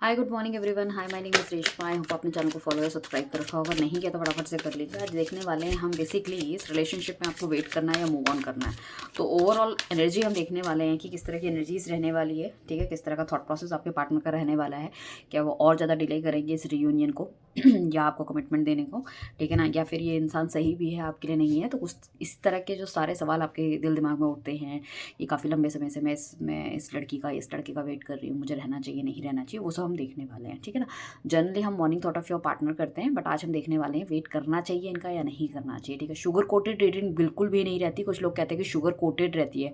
Hi good morning everyone. Hi my name is Reshma. I hope आपने channel को follow या subscribe कर रखा होगा। नहीं किया तो फटाफट से कर लीजिए। आज देखने वाले हैं हम बेसिकली इस रिलेशनशिप में आपको वेट करना है या मूव ऑन करना है। तो ओवरऑल एनर्जी हम देखने वाले हैं कि किस तरह की एनर्जीज रहने वाली है। ठीक है, किस तरह का थॉट प्रोसेस आपके पार्टनर का रहने वाला है। क्या वो और ज़्यादा डिले करेंगे इस रियूनियन को या आपको कमिटमेंट देने को, ठीक है ना, या फिर ये इंसान सही भी है आपके लिए नहीं है। तो कुछ इस तरह के जो सारे सवाल आपके दिल दिमाग में उठते हैं, ये काफ़ी लंबे समय से मैं इस लड़की का इस लड़के का वेट कर रही हूँ, मुझे रहना चाहिए नहीं रहना चाहिए, वो सब हम देखने वाले हैं। ठीक है ना। जनरली हम morning thought of your partner करते हैं, बट आज हम देखने वाले हैं वेट करना चाहिए इनका या नहीं करना चाहिए। ठीक है, शुगर कोटेड रीडिंग बिल्कुल भी नहीं रहती। कुछ लोग कहते हैं कि शुगर कोटेड रहती है।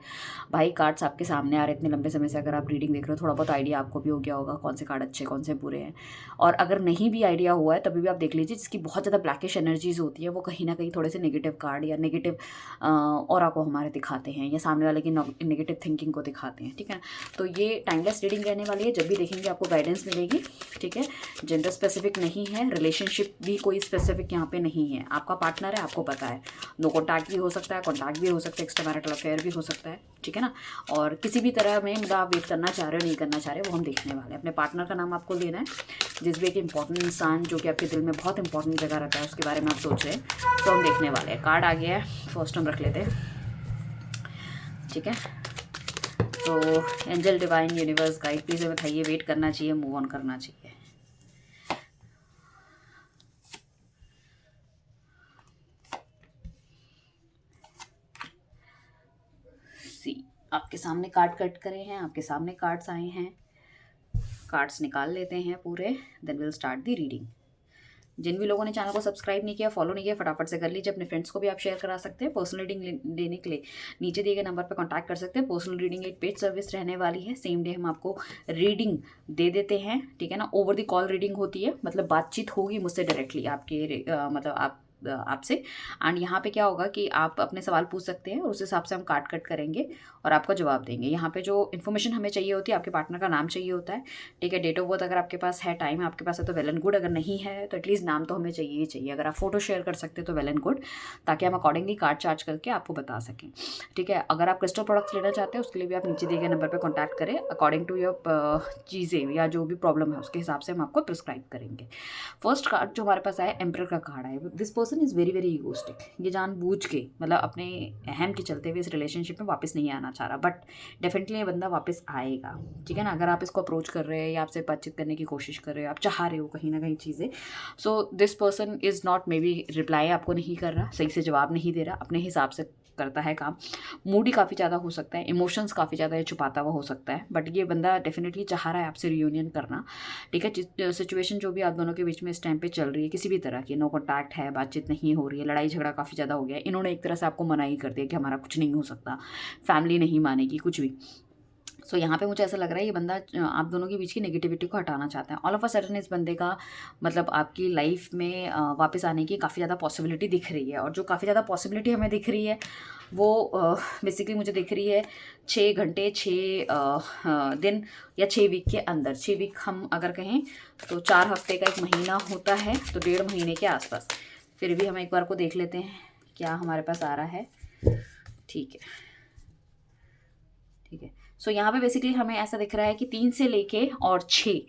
भाई कार्ड्स आपके सामने आ रहे इतने लंबे समय से, अगर आप रीडिंग देख रहे हो थोड़ा बहुत आइडिया आपको भी हो गया होगा कौन से कार्ड अच्छे कौन से बुरे हैं। और अगर नहीं भी आइडिया हुआ है तभी भी आप देख लीजिए, जिसकी बहुत ज़्यादा ब्लैकिश एनर्जीज होती है वो कहीं ना कहीं थोड़े से नेगेटिव कार्ड या नेगेटिव ऑरा को हमारे दिखाते हैं, या सामने वाले की नेगेटिव थिंकिंग को दिखाते हैं। ठीक है, तो ये टाइमलेस रीडिंग रहने वाली है। जब भी देखेंगे आपको गाइडेंस मिलेगी। ठीक है, जेंडर स्पेसिफिक नहीं है, रिलेशनशिप भी कोई स्पेसिफिक यहाँ पे नहीं है। आपका पार्टनर है, आपको पता है। नो कॉन्टैक्ट भी हो सकता है, कॉन्टैक्ट भी हो सकता है, एक्स्ट्रा मैरिटल अफेयर भी हो सकता है। ठीक है ना। और किसी भी तरह में मतलब आप वेट करना चाह रहे हो नहीं करना चाह रहे हो, वो हम देखने वाले हैं। अपने पार्टनर का नाम आपको लेना है, जिस भी एक इंपॉर्टेंट इंसान जो कि आपके दिल में बहुत इंपॉर्टेंट जगह रहता है उसके बारे में आप सोच रहे हैं, तो हम देखने वाले हैं। कार्ड आ गया है, फर्स्ट हम रख लेते हैं। ठीक है, तो angel divine universe guide please बताइए, वेट करना चाहिए मूव ऑन करना चाहिए। सी, आपके सामने कार्ड कट करे हैं, आपके सामने कार्ड्स आए हैं। कार्ड्स निकाल लेते हैं पूरे, then will start the reading. जिन भी लोगों ने चैनल को सब्सक्राइब नहीं किया, फॉलो नहीं किया, फटाफट से कर लीजिए। अपने फ्रेंड्स को भी आप शेयर करा सकते हैं। पर्सनल रीडिंग लेने के लिए नीचे दिए गए नंबर पर कांटेक्ट कर सकते हैं। पर्सनल रीडिंग एक पेड सर्विस रहने वाली है। सेम डे हम आपको रीडिंग दे देते हैं। ठीक है ना, ओवर द कॉल रीडिंग होती है, मतलब बातचीत होगी मुझसे डायरेक्टली आपके मतलब आपसे। एंड यहाँ पे क्या होगा कि आप अपने सवाल पूछ सकते हैं और उस हिसाब से हम कार्ड कट करेंगे और आपका जवाब देंगे। यहाँ पे जो इन्फॉर्मेशन हमें चाहिए होती है, आपके पार्टनर का नाम चाहिए होता है। ठीक है, डेट ऑफ बर्थ अगर आपके पास है, टाइम आपके पास है तो वेल एंड गुड, अगर नहीं है तो एटलीस्ट नाम तो हमें चाहिए ही चाहिए। अगर आप फोटो शेयर कर सकते हो तो वेल एंड गुड, ताकि हम अकॉर्डिंगली कार्ड चार्ज करके आपको बता सकें। ठीक है, अगर आप क्रिस्टल प्रोडक्ट्स लेना चाहते हैं उसके लिए भी आप नीचे दिए गए नंबर पर कॉन्टैक्ट करें। अकॉर्डिंग टू योर चीज़ें या जो भी प्रॉब्लम है उसके हिसाब से हम आपको प्रिस्क्राइब करेंगे। फर्स्ट कार्ड जो हमारे पास आया, एम्परर का कार्ड है। This person is very very egoistic. ये जानबूझ के मतलब अपने अहम के चलते हुए इस रिलेशनशिप में वापस नहीं आना चाह रहा, बट डेफिनेटली ये बंदा वापस आएगा। ठीक है ना, अगर आप इसको अप्रोच कर रहे हैं या आपसे बातचीत करने की कोशिश कर रहे हो, आप चाह रहे हो कहीं ना कहीं चीज़ें, so this person is not, may be reply आपको नहीं कर रहा, सही से जवाब नहीं दे रहा, अपने हिसाब से करता है काम। मूडी काफ़ी ज़्यादा हो सकता है, इमोशंस काफ़ी ज़्यादा ये छुपाता हुआ हो सकता है, बट ये बंदा डेफिनेटली चाह रहा है आपसे रियूनियन करना। ठीक है, सिचुएशन जो भी आप दोनों के बीच में इस टाइम पे चल रही है, किसी भी तरह की, नो कॉन्टैक्ट है, बातचीत नहीं हो रही है, लड़ाई झगड़ा काफ़ी ज़्यादा हो गया है, इन्होंने एक तरह से आपको मना ही कर दिया कि हमारा कुछ नहीं हो सकता, फैमिली नहीं मानेगी कुछ भी। सो यहाँ पे मुझे ऐसा लग रहा है ये बंदा आप दोनों के बीच की नेगेटिविटी को हटाना चाहता है। ऑल ऑफ अ सडन इस बंदे का मतलब आपकी लाइफ में वापस आने की काफ़ी ज़्यादा पॉसिबिलिटी दिख रही है। और जो काफ़ी ज़्यादा पॉसिबिलिटी हमें दिख रही है वो बेसिकली मुझे दिख रही है 6 घंटे 6 दिन या 6 वीक के अंदर। 6 वीक हम अगर कहें तो 4 हफ्ते का एक महीना होता है, तो 1.5 महीने के आसपास। फिर भी हम एक बार को देख लेते हैं क्या हमारे पास आ रहा है। ठीक है, ठीक है। सो यहाँ पे बेसिकली हमें ऐसा दिख रहा है कि 3 से लेके और 6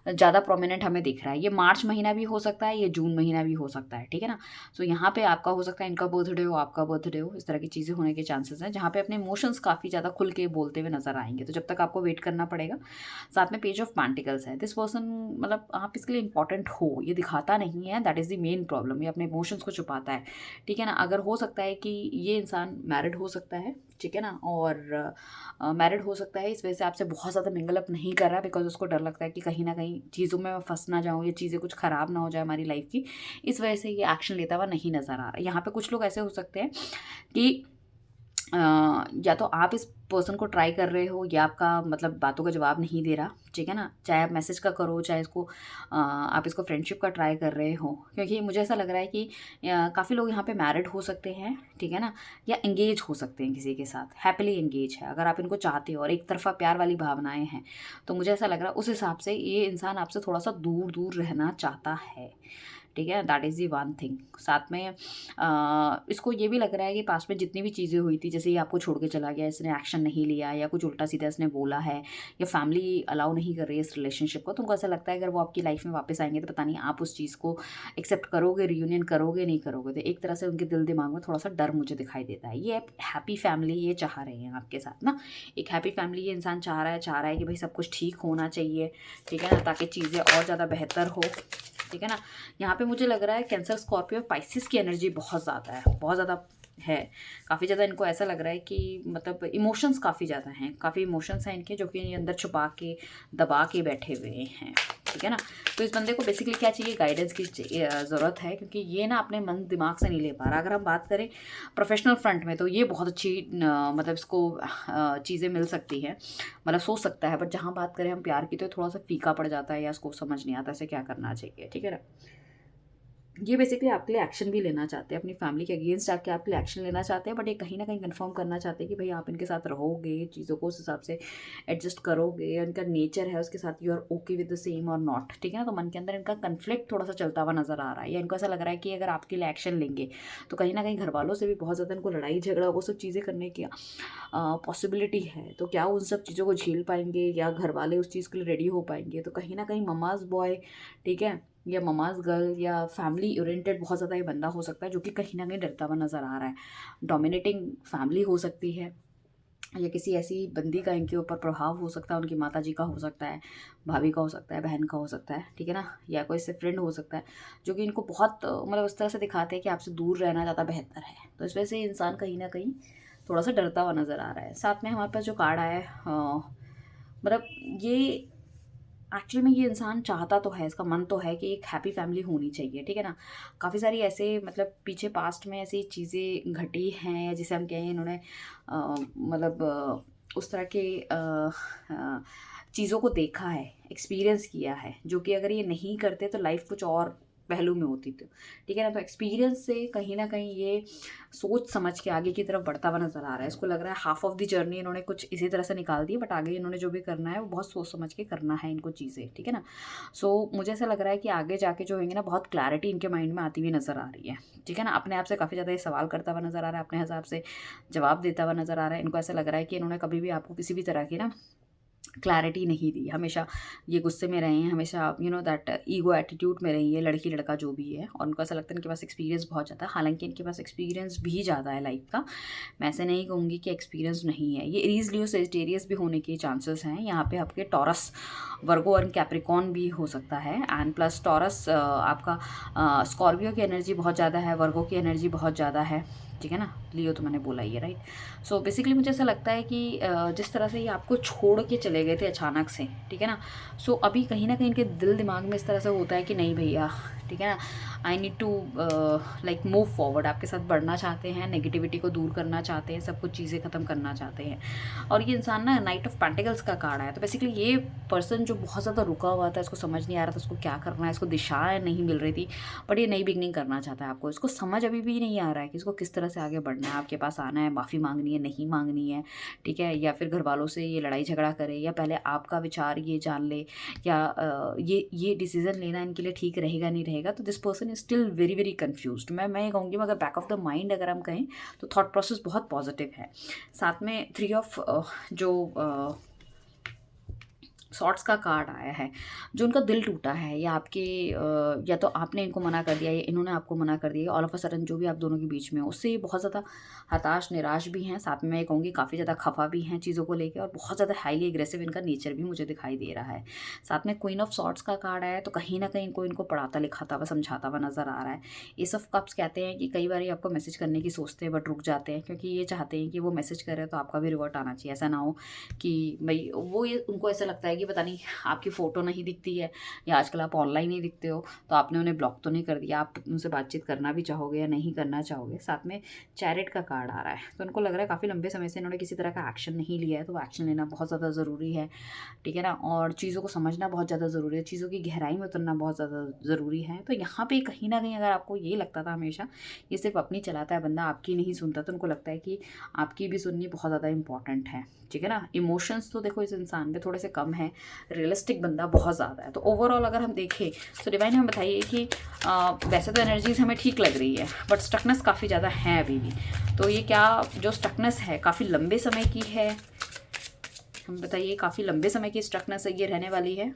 ज़्यादा प्रोमिनेंट हमें दिख रहा है। ये मार्च महीना भी हो सकता है, ये जून महीना भी हो सकता है। ठीक है ना। सो यहाँ पे आपका हो सकता है, इनका बर्थडे हो, आपका बर्थडे हो, इस तरह की चीज़ें होने के चांसेस हैं, जहाँ पे अपने इमोशंस काफ़ी ज़्यादा खुल के बोलते हुए नजर आएंगे। तो जब तक आपको वेट करना पड़ेगा। साथ में पेज ऑफ पैंटिकल्स है। दिस पर्सन मतलब आप इसके लिए इंपॉर्टेंट हो ये दिखाता नहीं है, that is the main problem. ये अपने इमोशंस को छुपाता है। ठीक है ना। अगर हो सकता है कि ये इंसान मैरिड हो सकता है, ठीक है ना, और मैरिड हो सकता है, इस वजह से आपसे बहुत ज़्यादा मिंगल अप नहीं कर रहा, बिकॉज उसको डर लगता है कि कहीं ना कहीं चीज़ों में मैं फंस ना जाऊँ, ये चीज़ें कुछ ख़राब ना हो जाए हमारी लाइफ की। इस वजह से ये एक्शन लेता हुआ नहीं नज़र आ रहा। यहाँ पे कुछ लोग ऐसे हो सकते हैं कि या तो आप इस पर्सन को ट्राई कर रहे हो या आपका मतलब बातों का जवाब नहीं दे रहा। ठीक है ना, चाहे आप मैसेज का करो, चाहे इसको आप इसको फ्रेंडशिप का ट्राई कर रहे हो, क्योंकि मुझे ऐसा लग रहा है कि काफ़ी लोग यहाँ पे मैरिड हो सकते हैं। ठीक है ना, या एंगेज हो सकते हैं किसी के साथ, हैप्पीली एंगेज है। अगर आप इनको चाहते हो और एक तरफा प्यार वाली भावनाएं हैं, तो मुझे ऐसा लग रहा है उस हिसाब से ये इंसान आपसे थोड़ा सा दूर दूर रहना चाहता है। ठीक है, that is the one thing. साथ में इसको ये भी लग रहा है कि पास में जितनी भी चीज़ें हुई थी, जैसे ये आपको छोड़ के चला गया, इसने एक्शन नहीं लिया या कुछ उल्टा सीधा इसने बोला है या फैमिली अलाउ नहीं कर रही है इस रिलेशनशिप को, तो उनको ऐसा लगता है अगर वो आपकी लाइफ में वापस आएंगे तो पता नहीं आप उस चीज़ को एक्सेप्ट करोगे, रियूनियन करोगे नहीं करोगे। तो एक तरह से उनके दिल दिमाग में थोड़ा सा डर मुझे दिखाई देता है। ये हैप्पी फैमिली ये चाह रहे हैं आपके साथ ना, एक हैप्पी फैमिली ये इंसान चाह रहा है कि भाई सब कुछ ठीक होना चाहिए, ठीक है ना, ताकि चीज़ें और ज़्यादा बेहतर हो, ठीक है ना। यहाँ पे मुझे लग रहा है कैंसर, स्कॉर्पियो, पाइसिस की एनर्जी बहुत ज़्यादा है, बहुत ज़्यादा है। काफ़ी ज़्यादा इनको ऐसा लग रहा है कि मतलब इमोशंस काफ़ी ज़्यादा हैं, काफ़ी इमोशंस हैं इनके जो कि ये अंदर छुपा के दबा के बैठे हुए हैं, ठीक है ना। तो इस बंदे को बेसिकली क्या चाहिए, गाइडेंस की ज़रूरत है, क्योंकि ये ना अपने मन दिमाग से नहीं ले पा रहा। अगर हम बात करें प्रोफेशनल फ्रंट में तो ये बहुत अच्छी मतलब इसको चीज़ें मिल सकती हैं, मतलब सोच सकता है। बट जहाँ बात करें हम प्यार की तो थोड़ा सा फीका पड़ जाता है या इसको समझ नहीं आता इसे क्या करना चाहिए, ठीक है ना। ये बेसिकली आपके लिए एक्शन भी लेना चाहते हैं, अपनी फैमिली के अगेंस्ट जाके आपके लिए एक्शन लेना चाहते हैं, बट ये कहीं ना कहीं कंफर्म करना चाहते हैं कि भाई आप इनके साथ रहोगे, चीज़ों को उस हिसाब से एडजस्ट करोगे, इनका नेचर है उसके साथ you are okay with the same or not, ठीक है ना। तो मन के अंदर इनका कन्फ्लिक्ट थोड़ा सा चलता हुआ नजर आ रहा है, या इनको ऐसा लग रहा है कि अगर आपके लिए एक्शन लेंगे तो कहीं ना कहीं घर वालों से भी बहुत ज़्यादा इनको लड़ाई झगड़ा वो सब चीज़ें करने की पॉसिबिलिटी है। तो क्या उन सब चीज़ों को झेल पाएंगे या घर वाले उस चीज़ के लिए रेडी हो पाएंगे। तो कहीं ना कहीं ममाज बॉय, ठीक है, या ममाज गर्ल या फैमिली ओरिएंटेड बहुत ज़्यादा ये बंदा हो सकता है जो कि कहीं ना कहीं डरता हुआ नज़र आ रहा है। डोमिनेटिंग फैमिली हो सकती है, या किसी ऐसी बंदी का इनके ऊपर प्रभाव हो सकता है, उनकी माता जी का हो सकता है, भाभी का हो सकता है, बहन का हो सकता है, ठीक है ना, या कोई से फ्रेंड हो सकता है जो कि इनको बहुत मतलब उस तरह से दिखाते हैं कि आपसे दूर रहना ज़्यादा बेहतर है। तो इस वजह से इंसान कहीं ना कहीं थोड़ा सा डरता हुआ नज़र आ रहा है। साथ में हमारे पास जो कार्ड आया है मतलब ये एक्चुअली में ये इंसान चाहता तो है, इसका मन तो है कि एक हैप्पी फैमिली होनी चाहिए, ठीक है ना। काफ़ी सारी ऐसे मतलब पीछे पास्ट में ऐसी चीज़ें घटी हैं जिसे हम कहें इन्होंने मतलब उस तरह के चीज़ों को देखा है, एक्सपीरियंस किया है, जो कि अगर ये नहीं करते तो लाइफ कुछ और पहलू में होती थी, ठीक है ना। तो एक्सपीरियंस से कहीं ना कहीं ये सोच समझ के आगे की तरफ बढ़ता हुआ नजर आ रहा है। इसको लग रहा है हाफ ऑफ द जर्नी इन्होंने कुछ इसी तरह से निकाल दी, बट आगे इन्होंने जो भी करना है वो बहुत सोच समझ के करना है इनको चीज़ें, ठीक है ना। सो मुझे ऐसा लग रहा है कि आगे जाके जो होंगे ना बहुत क्लैरिटी इनके माइंड में आती हुई नजर आ रही है, ठीक है ना। अपने आप से काफ़ी ज़्यादा ये सवाल करता हुआ नजर आ रहा है, अपने हिसाब से जवाब देता हुआ नजर आ रहा है। इनको ऐसा लग रहा है कि इन्होंने कभी भी आपको किसी भी तरह की ना क्लैरिटी नहीं दी, हमेशा ये गुस्से में रहे हैं, हमेशा you know that ego attitude में रही है लड़की लड़का जो भी है। और उनको ऐसा लगता है इनके पास एक्सपीरियंस बहुत ज़्यादा है, हालांकि इनके पास एक्सपीरियंस भी ज़्यादा है लाइफ का। मैं ऐसे नहीं कहूँगी कि एक्सपीरियंस नहीं है। ये एरीज लियो सेजिटेरियस भी होने के चांसेस हैं यहाँ पे, आपके टॉरस वर्गो और कैप्रिकॉन भी हो सकता है। एंड प्लस टॉरस आपका स्कॉर्पियो की एनर्जी बहुत ज़्यादा है, वर्गो की एनर्जी बहुत ज़्यादा है, ठीक है ना। लियो तो मैंने बोला ही है, राइट। सो बेसिकली मुझे ऐसा लगता है कि जिस तरह से ये आपको छोड़ के चले गए थे अचानक से, ठीक है ना। सो अभी कहीं ना कहीं इनके दिल दिमाग में इस तरह से होता है कि नहीं भैया, ठीक है ना, I need to like move forward, आपके साथ बढ़ना चाहते हैं, नेगेटिविटी को दूर करना चाहते हैं, सब कुछ चीज़ें ख़त्म करना चाहते हैं। और ये इंसान ना नाइट ऑफ पेंटिकल्स का कार्ड है। तो बेसिकली ये पर्सन जो बहुत ज़्यादा रुका हुआ था, इसको समझ नहीं आ रहा था इसको क्या करना है, इसको दिशा नहीं मिल रही थी, बट ये नई बिगनिंग करना चाहता है। आपको इसको समझ अभी भी नहीं आ रहा है कि इसको किस तरह से आगे बढ़ना है। आपके पास आना है, माफ़ी मांगनी है, नहीं मांगनी है, ठीक है, या फिर घर वालों से ये लड़ाई झगड़ा करे, या पहले आपका विचार ये जान ले, या ये डिसीजन लेना इनके लिए ठीक रहेगा नहीं रहेगा। तो this person is still very very confused. मैं ये कहूँगी मगर बैक ऑफ द माइंड अगर हम कहें तो थॉट प्रोसेस बहुत पॉजिटिव है। साथ में 3 ऑफ जो सॉर्ट्स का कार्ड आया है, जो उनका दिल टूटा है, या आपके या तो आपने इनको मना कर दिया या इन्होंने आपको मना कर दिया, ऑल ऑफ अ सडन जो भी आप दोनों के बीच में, उससे ये बहुत ज़्यादा हताश निराश भी हैं। साथ में मैं कहूँगी काफ़ी ज़्यादा खफा भी हैं चीज़ों को लेकर, और बहुत ज़्यादा हाईली एग्रेसिव इनका नेचर भी मुझे दिखाई दे रहा है। साथ में क्वीन ऑफ सॉर्ट्स का कार्ड आया है, तो कहीं ना कहीं इनको पढ़ाता लिखाता हुआ समझाता हुआ नजर आ रहा है। एस ऑफ कप्स कहते हैं कि कई बार आपको मैसेज करने की सोचते हैं बट रुक जाते हैं, क्योंकि ये चाहते हैं कि वो मैसेज करे तो आपका भी रिवर्ट आना चाहिए। ऐसा ना हो कि भाई वो ये उनको ऐसा लगता है कि पता नहीं आपकी फ़ोटो नहीं दिखती है, या आजकल आप ऑनलाइन नहीं दिखते हो तो आपने उन्हें ब्लॉक तो नहीं कर दिया, आप उनसे बातचीत करना भी चाहोगे या नहीं करना चाहोगे। साथ में चैरिट का कार्ड आ रहा है, तो उनको लग रहा है काफ़ी लंबे समय से इन्होंने किसी तरह का एक्शन नहीं लिया है, तो वो एक्शन लेना बहुत ज़्यादा ज़रूरी है, ठीक है ना। और चीज़ों को समझना बहुत ज़्यादा ज़रूरी है, चीज़ों की गहराई में उतरना बहुत ज़्यादा ज़रूरी है। तो यहाँ पे कहीं ना कहीं अगर आपको ये लगता था हमेशा ये सिर्फ अपनी चलाता है बंदा, आपकी नहीं सुनता, तो उनको लगता है कि आपकी भी सुननी बहुत ज़्यादा इंपॉर्टेंट है, ठीक है ना। इमोशंस तो देखो इस इंसान पे थोड़े से कम है, रियलिस्टिक बंदा बहुत ज़्यादा है। तो ओवरऑल अगर हम देखें तो डिवाइन हमें बताइए कि वैसे तो एनर्जीज हमें ठीक लग रही है, बट स्टकनेस काफ़ी ज़्यादा है अभी भी। तो ये क्या जो स्टकनेस है काफ़ी लंबे समय की है? हम बताइए, काफ़ी लंबे समय की स्टकनेस ये रहने वाली है?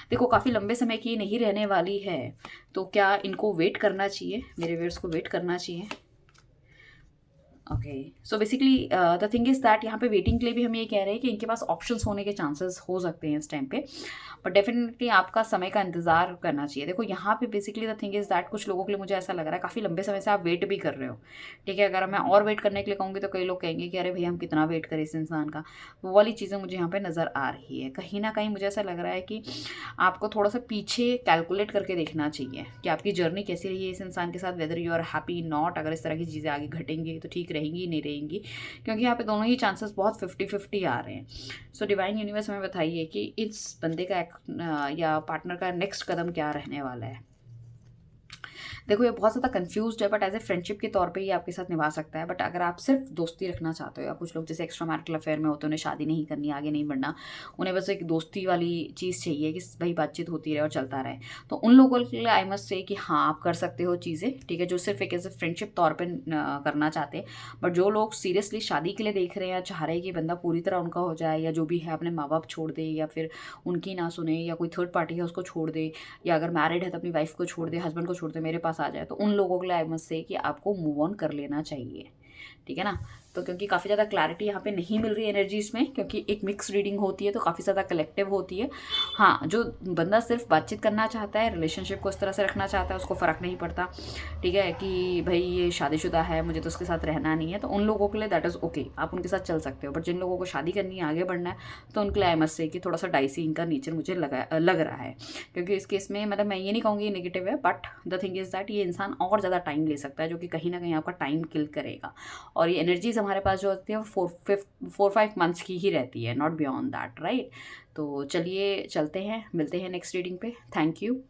देखो, काफ़ी लंबे समय की नहीं रहने वाली है। तो क्या इनको वेट करना चाहिए? मेरे व्यूअर्स को वेट करना चाहिए? Okay, so basically the thing is that यहाँ पे वेटिंग के लिए भी हम ये कह रहे हैं कि इनके पास ऑप्शंस होने के चांसेस हो सकते हैं इस टाइम पे, बट डेफिनेटली आपका समय का इंतजार करना चाहिए। देखो यहाँ पे basically the thing is that कुछ लोगों के लिए मुझे ऐसा लग रहा है काफ़ी लंबे समय से आप वेट भी कर रहे हो, ठीक है। अगर मैं और वेट करने के लिए कहूँगी तो कई लोग कहेंगे कि अरे भैया हम कितना वेट करें इस इंसान का। वो वाली चीज़ें मुझे यहाँ पे नज़र आ रही है। कहीं ना कहीं मुझे ऐसा लग रहा है कि आपको थोड़ा सा पीछे कैलकुलेट करके देखना चाहिए कि आपकी जर्नी कैसी रही है इस इंसान के साथ, whether you are happy not. अगर इस तरह की चीज़ें आगे घटेंगी तो ठीक रहेंगी नहीं रहेंगी, क्योंकि यहाँ पे दोनों ही चांसेस बहुत 50-50 आ रहे हैं। सो डिवाइन यूनिवर्स हमें बताइए कि इस बंदे का या पार्टनर का नेक्स्ट कदम क्या रहने वाला है। देखो ये बहुत ज़्यादा कंफ्यूज्ड है, बट एज ए फ्रेंडशिप के तौर पे ये आपके साथ निभा सकता है। बट अगर आप सिर्फ दोस्ती रखना चाहते हो, या कुछ लोग जैसे एक्स्ट्रा मैरिटल अफेयर में होते हैं, उन्हें शादी नहीं करनी, आगे नहीं बढ़ना, उन्हें बस एक दोस्ती वाली चीज़ चाहिए कि भाई बातचीत होती रहे और चलता रहे, तो उन लोगों के लिए आई मस्ट से कि हाँ आप कर सकते हो चीज़ें, ठीक है, जो सिर्फ एक एज ए फ्रेंडशिप तौर पर करना चाहते हैं। बट जो लोग सीरियसली शादी के लिए देख रहे हैं या चाह रहे हैं कि बंदा पूरी तरह उनका हो जाए, या जो भी है अपने माँ बाप छोड़ दे, या फिर उनकी ना सुने, या कोई थर्ड पार्टी है उसको छोड़ दे, या अगर मैरिड है तो अपनी वाइफ को छोड़ दे, हस्बैंड को छोड़ दे, मेरे पास आ जाए, तो उन लोगों के लिए आई मस्ट से कि आपको मूव ऑन कर लेना चाहिए, ठीक है ना। तो क्योंकि काफ़ी ज़्यादा क्लैरिटी यहाँ पे नहीं मिल रही है एनर्जीज में, क्योंकि एक मिक्स रीडिंग होती है तो काफ़ी ज़्यादा कलेक्टिव होती है। हाँ, जो बंदा सिर्फ बातचीत करना चाहता है, रिलेशनशिप को इस तरह से रखना चाहता है, उसको फ़र्क नहीं पड़ता, ठीक है, कि भाई ये शादीशुदा है मुझे तो उसके साथ रहना नहीं है, तो उन लोगों के लिए दैट इज़ ओके, आप उनके साथ चल सकते हो। बट जिन लोगों को शादी करनी है, आगे बढ़ना है, तो उनके लिए आई मस्ट से कि थोड़ा सा डाइसी इनका नेचर मुझे लग रहा है। क्योंकि इस केस में मतलब मैं ये नहीं कहूँगी नेगेटिव है, but the thing is that ये इंसान और ज़्यादा टाइम ले सकता है, जो कि कहीं ना कहीं आपका टाइम किल करेगा। और ये एनर्जीज हमारे पास जो होती है 4-5 मंथ्स की ही रहती है, नॉट बियॉन्ड दैट, राइट। तो चलिए चलते हैं, मिलते हैं नेक्स्ट रीडिंग पे। Thank you.